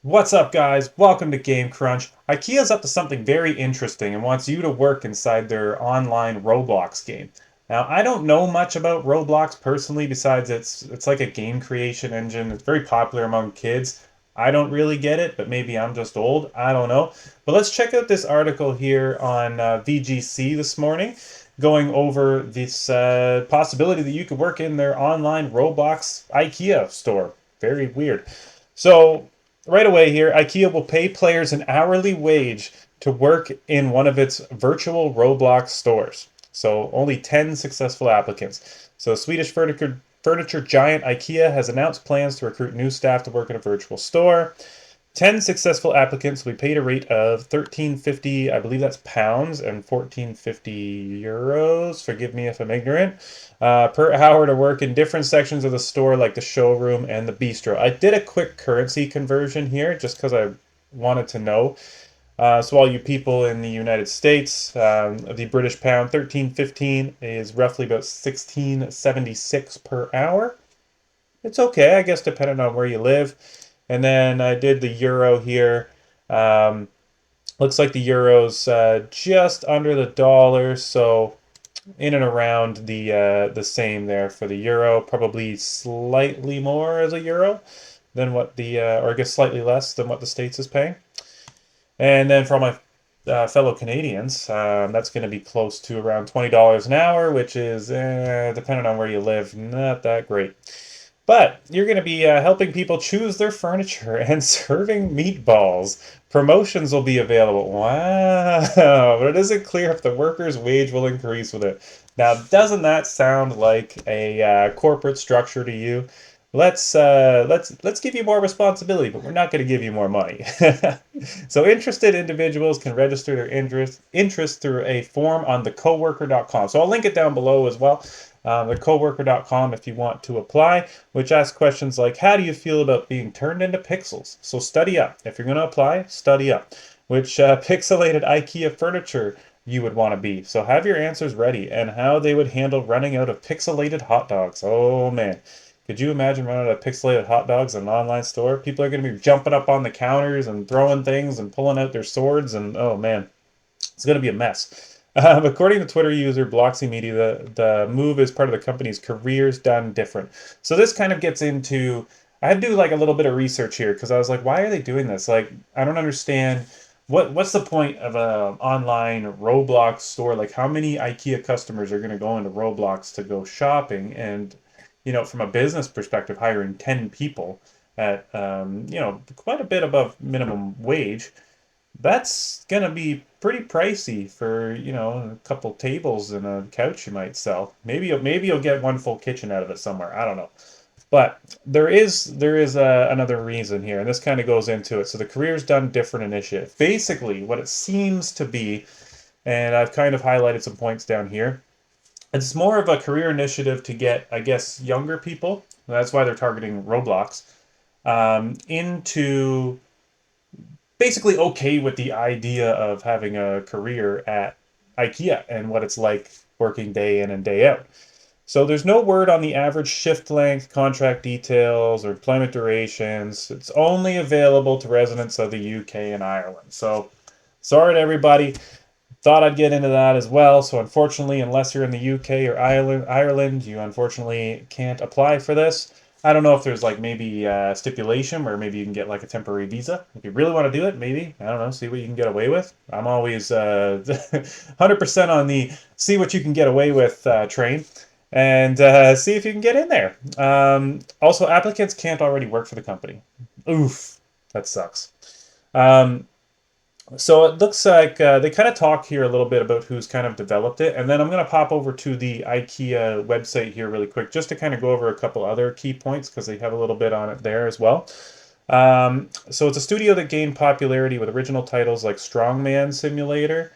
What's up, guys? Welcome to Game Crunch. IKEA's up to something very interesting and wants you to work inside their online Roblox game. Now, I don't know much about Roblox personally, besides it's like a game creation engine. It's very popular among kids. I don't really get it, but maybe I'm just old. I don't know. But let's check out this article here on VGC this morning, going over this possibility that you could work in their online Roblox IKEA store. Very weird. So right away here, IKEA will pay players an hourly wage to work in one of its virtual Roblox stores. So only 10 successful applicants. So Swedish furniture giant IKEA has announced plans to recruit new staff to work in a virtual store. 10 successful applicants will be paid a rate of 13.50, I believe that's pounds, and 14.50 euros. Forgive me if I'm ignorant. Per hour to work in different sections of the store, like the showroom and the bistro. I did a quick currency conversion here just because I wanted to know. So all you people in the United States, the British pound 13.15 is roughly about 16.76 per hour. It's okay, I guess, depending on where you live. And then I did the euro here. Um, Looks like the euro's just under the dollar, so in and around the same there for the euro. Probably slightly more as a euro than what or I guess slightly less than what the States is paying. And then for all my fellow Canadians, that's going to be close to around $20 an hour, which is, depending on where you live, not that great. But you're going to be helping people choose their furniture and serving meatballs. Promotions will be available. Wow, but it isn't clear if the worker's wage will increase with it. Now, doesn't that sound like a corporate structure to you? Let's give you more responsibility, but we're not going to give you more money. So interested individuals can register their interest through a form on thecoworker.com. So I'll link it down below as well. Thecoworker.com if you want to apply, which asks questions like, how do you feel about being turned into pixels? So study up. If you're going to apply, study up. Which pixelated IKEA furniture you would want to be. So have your answers ready, and how they would handle running out of pixelated hot dogs. Oh man. Could you imagine running out of pixelated hot dogs in an online store? People are going to be jumping up on the counters and throwing things and pulling out their swords, and oh man, it's going to be a mess. According to Twitter user Bloxy Media, the move is part of the company's careers done different. So this kind of gets into, I had to do like a little bit of research here because I was like, why are they doing this? Like, I don't understand. What's the point of an online Roblox store? Like, how many IKEA customers are going to go into Roblox to go shopping? And from a business perspective, hiring 10 people at quite a bit above minimum wage, that's gonna be pretty pricey for, a couple tables and a couch you might sell. Maybe you'll get one full kitchen out of it somewhere. I don't know. But there is another reason here, and this kind of goes into it. So the careers done different initiative. Basically, what it seems to be, and I've kind of highlighted some points down here. It's more of a career initiative to get, I guess, younger people. That's why they're targeting Roblox into basically okay with the idea of having a career at IKEA and what it's like working day in and day out. So there's no word on the average shift length, contract details, or employment durations. It's only available to residents of the UK and Ireland. So sorry to everybody. Thought I'd get into that as well. So unfortunately, unless you're in the UK or Ireland, you unfortunately can't apply for this. I don't know if there's like maybe a stipulation where maybe you can get like a temporary visa. If you really want to do it, maybe, I don't know, see what you can get away with. I'm always 100% on the see what you can get away with train, and see if you can get in there. Also, applicants can't already work for the company. Oof, that sucks. Um, so it looks like they kind of talk here a little bit about who's kind of developed it, and then I'm going to pop over to the IKEA website here really quick just to kind of go over a couple other key points because they have a little bit on it there as well. So it's a studio that gained popularity with original titles like Strongman Simulator,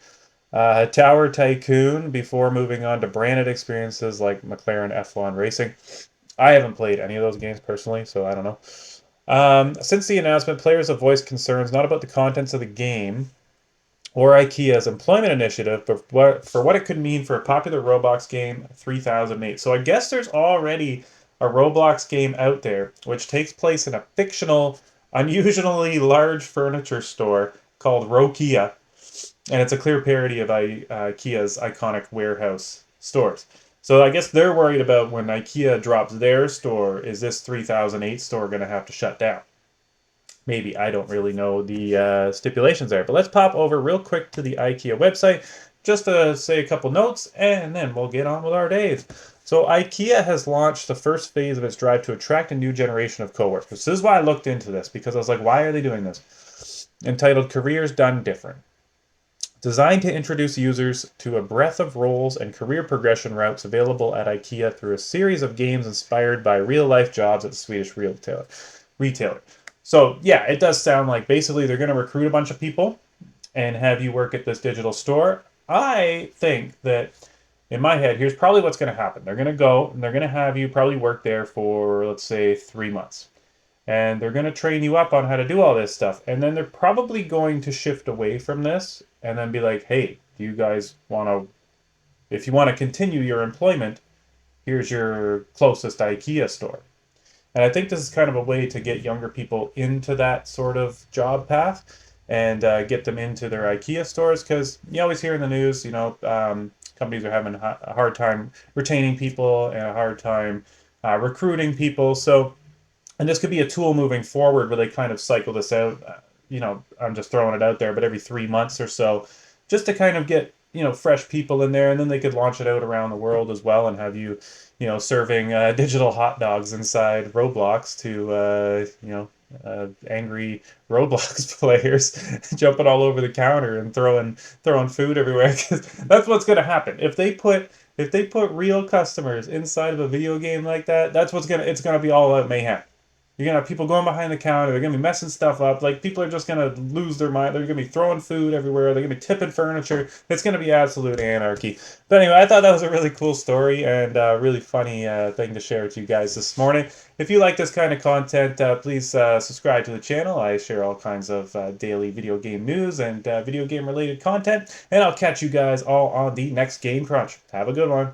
Tower Tycoon, before moving on to branded experiences like McLaren F1 Racing. I haven't played any of those games personally, so I don't know. Since the announcement, players have voiced concerns not about the contents of the game or IKEA's employment initiative, but for what it could mean for a popular Roblox game, 3008. So I guess there's already a Roblox game out there which takes place in a fictional unusually large furniture store called Rokia, and it's a clear parody of IKEA's iconic warehouse stores. So I guess they're worried about when IKEA drops their store, is this 3008 store going to have to shut down? Maybe. I don't really know the stipulations there. But let's pop over real quick to the IKEA website just to say a couple notes, and then we'll get on with our days. So IKEA has launched the first phase of its drive to attract a new generation of coworkers. This is why I looked into this, because I was like, why are they doing this? Entitled Careers Done Different. Designed to introduce users to a breadth of roles and career progression routes available at IKEA through a series of games inspired by real-life jobs at the Swedish retailer. So yeah, it does sound like basically they're going to recruit a bunch of people and have you work at this digital store. I think that in my head, here's probably what's going to happen. They're going to go and they're going to have you probably work there for, let's say, 3 months. And they're going to train you up on how to do all this stuff. And then they're probably going to shift away from this and then be like, hey, do you guys want to, if you want to continue your employment, here's your closest IKEA store. And I think this is kind of a way to get younger people into that sort of job path and get them into their IKEA stores, because you always hear in the news, companies are having a hard time retaining people and a hard time recruiting people. So, and this could be a tool moving forward where they kind of cycle this out. I'm just throwing it out there, but every 3 months or so, just to kind of get, fresh people in there, and then they could launch it out around the world as well and have you, serving digital hot dogs inside Roblox to, angry Roblox players jumping all over the counter and throwing food everywhere. 'Cause that's what's going to happen if they put real customers inside of a video game like that. It's gonna be all out mayhem. You're gonna have people going behind the counter. They're gonna be messing stuff up. Like, people are just gonna lose their mind. They're gonna be throwing food everywhere. They're gonna be tipping furniture. It's gonna be absolute anarchy. But anyway, I thought that was a really cool story and a really funny thing to share with you guys this morning. If you like this kind of content, please subscribe to the channel. I share all kinds of daily video game news and video game related content. And I'll catch you guys all on the next Game Crunch. Have a good one.